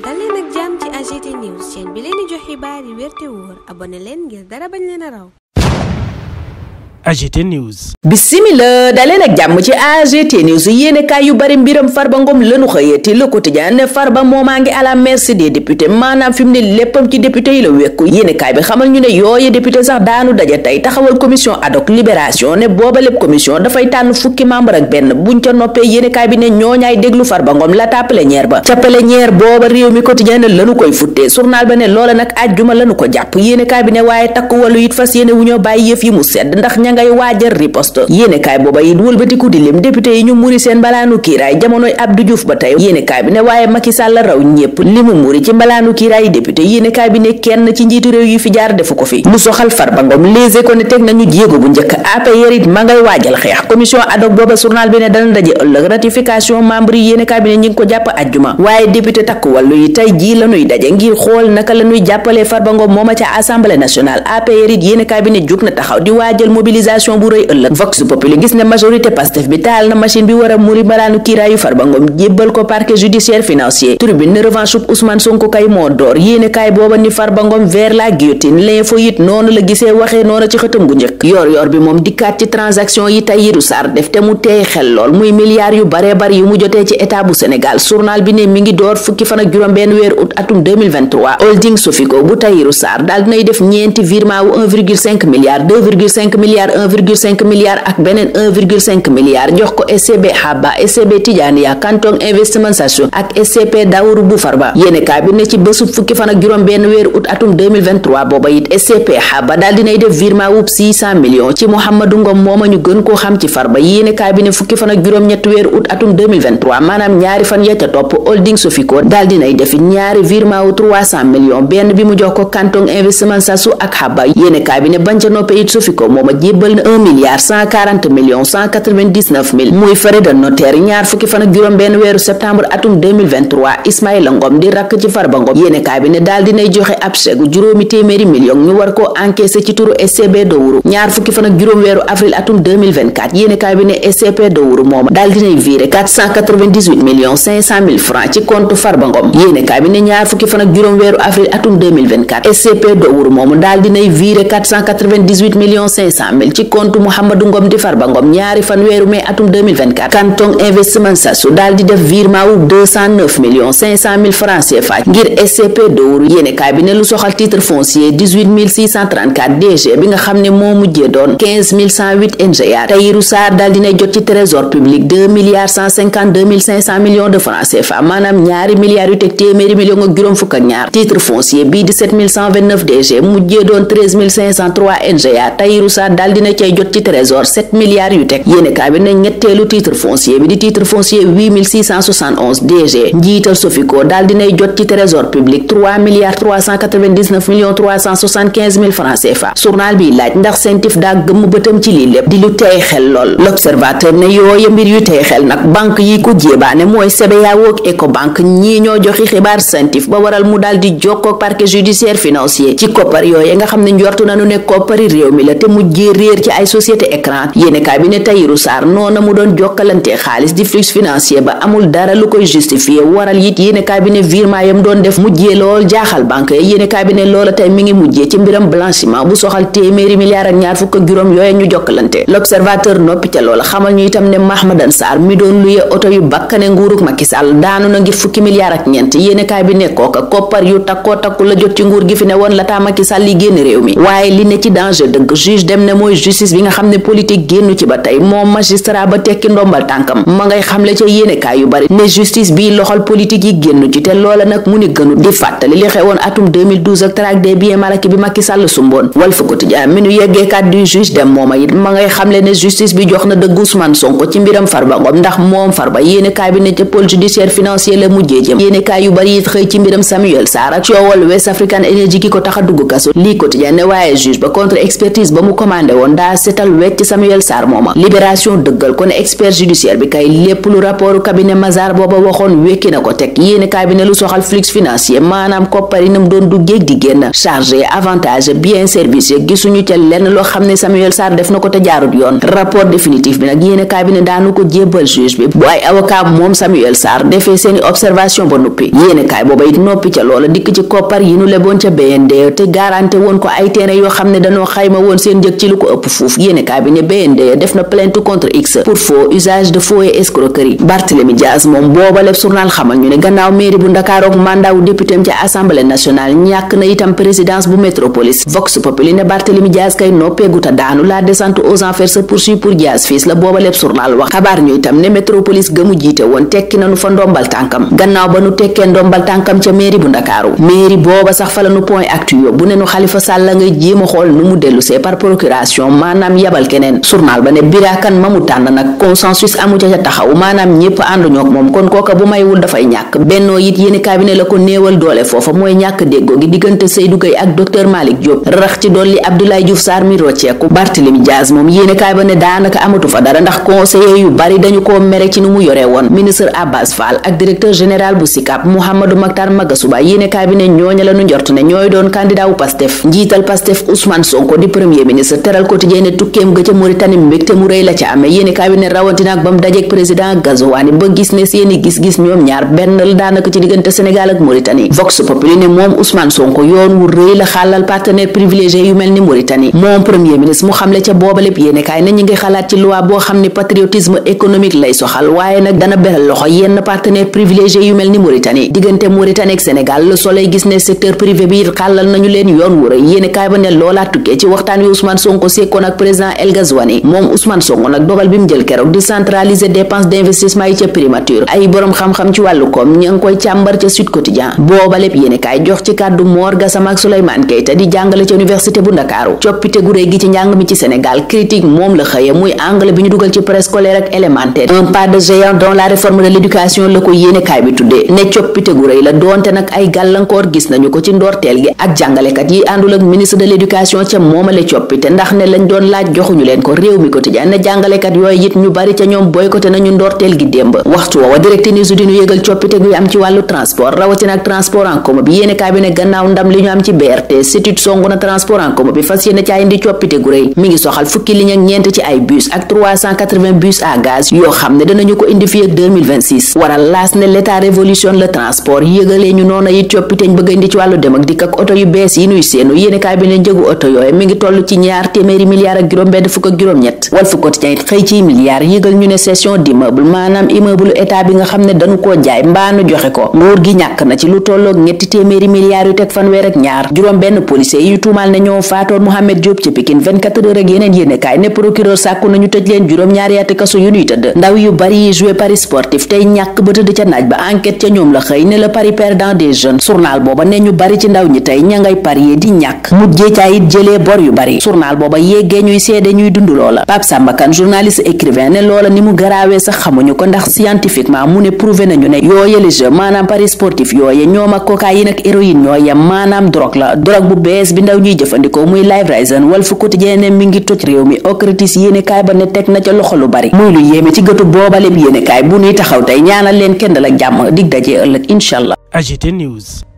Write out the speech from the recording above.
dal leen ak jàmm ci AGT News chaîne bi leen di jox xibaar yi wér te wóor abonné leen ngir dara bañ leen a raw. AGT News. Bismillah daleen ak jàmm ci AGT News yéenekaay yu bari mbiram Farba Ngom lanu xëyati Le Quotidien ne Farba moomaa ngi à la merci des députés maanaam fi mu ne léppam ci député yi la wekku yéenekaay bi xamal ñu ne yooye député sax daanu daje tey taxawal commission ad hoc libération ne booba lépp commission dafay tànn fukki membre ak benn buñ ca noppee yéenekaay bi ne ñooñaay déglu Farba Ngom la ta plénière ba ca plénière booba réew mi quotidien ne lanu koy futtee journal ba ne loola nag àjjuma lanu ko jàpp yéenekaay bi ne waaye takku wàllu it fas yéene wu ñoo bàyyi yëf yi mu sedd ndax ngay waajal riposte yéenekaay booba it wëlbatiku di lim député yi ñu muri seen mbalaanu kiiraay jamonoy Abdou Diouf ba tey yéenekaay bi ne waaye Macky Sall la raw ñépp li mu muri ci mbalaanu kiiraay yi député yéenekaay bi ne kenn ci njiitu réew yi fi jaar defu ko fi lu soxal Farba Ngom Les Échos ne teg nañu jéego bu njëkk APR it ma ngay waajal xeex commission ad hoc booba journal bi ne dana daje ëllëg ratification membre yi yéenekaay bi ne ñi ngi ko jàpp ajjuma waaye député takku wàllu yi tey jii lañuy daje ngir xool naka lañuy jàppalee Farba Ngom mooma ca assemblée nationale APR it yéenekaay bi ne jóg na taxaw di waajal mobilisation bu rëy ëllëg Vox Populi gis ne majorité Pastef bi taal na machine bi war a muri mbalaanu kiiraayu Farba Ngom jébbal ko parquet judiciaire financier Tribune ne revanche ub Ousmane Sonko kay moo door yéene kaay booba ni Farba Ngom vers la guillotine L'Info it noonu la gisee waxee noonu ci xëtam gu njëkk yor bi moom dikkaat ci transaction yi Tahirou Sarr def te mu teey xel lool muy milliards yu bare bari yu mu jotee ci état bu Sénégal journal bi ne mi ngi door fukki fan ak juróom benn weer août atum 2023 holding Sofico bu Tahirou Sarr daal dinay def ñeenti virement wu 1,5 milliard 2,5 milliard 1,5 milliard ak beneen 1,5 milliard jox ko SCB Haba SCB Tidiania Kanton Investment Station ak SCP Daourou bu Farba yéenekaay bi ne ci bésub fukki fan ak juróom benn weeru août atum 2023 booba it SCP Haba daal dinay def virement wub 600 millions ci Mouhamadou Ngom mooma ñu gën koo xam ci Farba yéenekaay bi ne fukki fan ak juróom ñetti weeru août atum 2023 maanaam ñaari fan ya ca topp holding Sofico daal dinay def ñaari virement wu 300 millions benn bi mu jox ko Kanton Investment Station ak Haba yéenekaay bi ne bañ ca noppee it Sofico mooma jébbal na 1 milliard 140 millions 199 mille muy frais de notaire ñaar fukki fan ak juróom benn weeru septembre atum 2023 Ismaïla Ngom di rakk ci Farba Ngom yéenekaay bi ne daal dinay joxe ab chèque juróomi téeméeri million ñu war koo encaissé ci turu SCB Daourou ñaar fukki fan ak juróom weeru avril atum 2024 yéenekaay bi ne SCP Daourou mooma daal dinay viré 498 millions 500 mille francs ci compte Farba Ngom yéenekaay bi ne ñaar fukki fan ak juróom weeru avril atum 2024 SCP Daourou mooma daal dinay viré 498 millions 500 mille ci compte Mouhamadou Ngom di Farba Ngom ñaari fan weeru mai atum 2024 Kanton Investment Station daal di def virement wu 209 millions 500 mille francs CFA ngir SCP Daourou yéenekaay bi ne lu soxal titre foncier 18634 DG bi nga xam ne moo mujjee doon 15108 NGA Tahirou Sarr daal dinay jot ci trésor public 2 milliards 152 mille 500 millions de francs CFA maanaam ñaari milliards yu teg téeméeri millions ak juróom fukk ak ñaar titre foncier bii di 7129 DG mujjee doon 13503 NGA Tahirou Sarr daal dina cay jot ci trésor 7 milliards yu teg yéenekaay bi ne ñetteelu titre foncier bi di titre foncier 8671 DG njiital Sofico daal dinay jot ci trésor public 3 milliards 399 millions 375 mille francs CFA journal bi laaj ndax CENTIF daa gëmm bëtam ci lii lépp di lu tey xel lool l'observateur ne yooye mbir yu tey xel nag banque yi ko jéebaane mooy CBAO ak Ecobank ñii ñoo joxi xibaar CENTIF ba waral mu daal di jokkoo parquet judiciaire financier ci koppar yooye nga xam ne njortu nanu ne koppari réew mi la te mujjee réer ci ay société écran yéenekaay bi ne Tahirou Sarr noona mu doon jokkalante xaalis di flux financier ba amul dara lu koy justifier waral it yéenekaay bi ne virement yam doon def mujjee lool jaaxal banque yi yéenekaay bi ne loola tey mi ngi mujjee ci mbiram blanchiment bu soxal téeméeri milliards ak ñaar fukk ak juróom yooye ñu jokkalante l'observateur noppi ca loola xamal ñu itam ne Mahmadan Sarr mi doon luye oto yu bakkane nguuruk Macky Sall daanu na ngir fukki milliards ak ñeent yéenekaay bi ne kooka koppar yu takkoo takku la jot ci nguur gi fi ne woon lataa Macky Sall yi génn réew mi waaye li ne ci danger dëgg juge dem ne mooy justice bi nga xam ne politique génnu ci ba tey moom magistrat ba tekki ndombal tànkam ma ngay xamle ca yéenekaay yu bari ne justice bi loxol politique yi génnu ci te loola nag mu ni gënu di fàttali li xewoon atum 2012 ak traque des biens mal acquis bi Macky Sall sumboon Walf Quotidien mi nu yeggee kàddu juge dem mooma it ma ngay xamle ne justice bi jox na dëgg Ousmane Sonko ci mbiram Farba Ngom ndax moom Farba yéenekaay bi ne ca pôle judiciaire financier la mujjee jëm yéenekaay yu bari it xëy ci mbiram Samuel Sarr ak coowal West African Energy ki ko tax a dugg kaso lii Quotidien ne waaye juge ba contre expertise ba mu commandé woon woon daa setal wecc Samuel Sarr mooma. Libération dëggal ko ne expert judiciaire bi kay lépp lu rapportu cabinet Mazars booba waxoon wekki na ko teg yéenekaay bi ne lu soxal flux financier maanaam koppar yi nam doon duggéeg di génn chargé avantage bien service gisuñu ca lenn loo xam ne Samuel Sarr def na ko te jaarut yoon. rapport définitif bi nag yéenekaay bi ne daanu ko jébbal juge bi bu ay avocat moom Samuel Sarr defee seeni observation ba noppi. yéenekaay booba it noppi ca loola dikk ci koppar yi nu leboon ca BND te garanté woon ko ay terrain yoo xam ne dañoo xayma woon seen njëg ci lu ko ëpp fuuf. yéenekaay bi ne BND def na plainte contre X pour faux usage de faux et escroquerie. Barthélémy Dias moom booba lépp journal xamal ñu ne gannaaw mairie bu Ndakaaru ak mandat wu député am ci assemblée nationale ñàkk na itam présidence bu métropolis. Vox Populi ne Barthélémy Dias kay noppeegu ta daanu la descente aux enfers se poursuit pour Dias fils la booba lépp journal wax. xabaar ñu itam ne métropolis gëmu jiite woon tekki nanu fa ndombal tànkam gannaaw ba nu tekkee ndombal tànkam ca mairie bu Ndakaaru. mairie booba sax fa la nu point actu bu ne nu Khalifa Sall la ngay jéem a xool nu mu dellusee par procuration maanaam yabal keneen. journal ba ne birakan ma mu tànn nag consensus amu ca taxaw maanaam ñépp ànduñoo ak moom kon kooka bu maywul dafay ñàkk. bennoo it yéeni cabinet la ko néewal doole foofa mooy ñàkk déggoo gi diggante Seydou Gueye ak docteur Malick Diop rax ci dolli Abdoulaye Diouf Sarr mi rocceeku. Barthélémy Dias moom yéeni cabinet ne daanaka amatu fa dara ndax conseiller yu bari dañu koo mere ci nu mu yoree woon. ministre Abbas Fall ak directeur général bu SICAP Mouhamadou Mactar Magasuba yéeni cabinet ñooña la nu njort ne ñooy doon candidat wu Pastef. njiital Pastef Ousmane Sonko di premier ministre teral quotidien ne tukkeem ga ca Mauritanie mbégte mu rëy la ca amee yéeni cabinet rawatina ak ba mu dajeek président Gazouani ba gis ne seeni gis-gis ñoom ñaar benn la daanaka ci diggante Sénégal ak Mauritanie. Vox Populi ne moom Ousmane Sonko yoon wu rëy la xàllal partenaire privilégié yu mel ni Mauritanie. moom premier ministre mu xamle ca booba lépp yéenekaay ne ñi ngi xalaat ci loi boo xam ni patriotisme économique lay soxal waaye nag dana beral loxo yenn partenaire privilégié yu mel ni Mauritanie. diggante Mauritanie ak Sénégal Le Soleil gis ne secteur privé bi xàllal nañu leen yoon wu rëy yéenekaay ba ne loolaa tukkee ci waxtaan wi Ousmane Sonko sekkoon ak président El Ghazouani. moom Ousmane Sonko nag dogal bi mu jël keroog di centraliser dépense d'investissement yi ca primature ay borom xam-xam ci wàllu koom ña ngi koy càmbar ca Sud Quotidien. booba lépp yéenekaay jox ci kàddu Mor Gassama ak Souleymane Keita di jàngale ca université bu Ndakaaru. coppite gu réy gi ci njàng mi ci Sénégal critique moom la xëye muy anglais bi ñu dugal ci préscolaire ak élémentaire un pas de géant dans la réforme de l'éducation la ko yéenekaay bi tuddee ne coppite gu réy la doonte nag ay gàllankoor gis nañu ko ci ndorteel gi ak jàngalekat yi àndul ak ministre de l'éducation ca moomale coppite ndax ne lañ doon laaj joxuñu leen ko. réew mi quotidien ne jàngalekat yooyu it ñu bari ca ñoom boycotté nañu ndorteel gi démb. waxtu woowa Direct News dinu yëgal coppite gu am ci wàllu transport rawatina ak transport en commun bi yéenekaay bi ne gannaaw ndam li ñu am ci BRT CETUD songu na transport en commun bi fas yéene ca indi coppite gu rëy mi ngi soxal fukki ligne ak ñeent ci ay bus ak 380 bus à gaz yoo xam ne danañu ko indi fii ak 2026 waral laas ne l'état révolutionne le transport yëgalee ñu noona it coppiteñ bëgg indi ci wàllu dem ak dikk ak oto yu bees yi nuy seenu yéenekaay bi ne njëgu oto yooyu mi ngi toll ci ñaar téeméeri milliards ak juróom benn fukk ak juróom-ñett Walf Quotidien it xëy ci milliards yëgal ñu ne cession d'immeuble maanaam immeuble état bi nga xam ne dañu koo jaay mbaanu joxe ko nguur gi ñàkk na ci lu tolloog ñetti téeméeri milliards yu teg fanweer ak ñaar juróom benn policier yu tuumaal ne ñoo faatoon Mohamed Diop ci Pikine 24 heures ak yeneen yéenekaay ne procureur sàkku nañu tëj leen juróom-ñaari ati kaso yu ñuy tëdd ndaw yu bari yi joué paris sportif tey ñàkk ba tëdd ca naaj ba enquête ca ñoom la xëy ne le pari perdant des jeunes journal booba ne ñu bari ci ndaw ñi tey ña ngay parier di ñàkk mujjee ca it jëlee bor yu bari journal booba yéggee ñuy seede ñuy dund loola Pape Samba Kane journaliste écrivain ne loola ni mu garaawee sax xamuñu ko ndax scientifiquement mu ne prouvé nañu ne yooye le jeu maanaam paris sportif yooye ñoom ak cocaïne ak héroïne ñoo yem maanaam drogue la drogue bu bees bi ndaw ñuy jëfandikoo muy live raisin Walf Quotidien ne mi ngi toj réew mi Ocratis yéenekaay ba ne teg na ca loxo lu bari muy lu yéeme ci gëtu boobale bi yéenekaay bu nuy taxaw tey ñaanal leen kenn dal ak jàmm dig daje ëllëg inshallah. AGT News.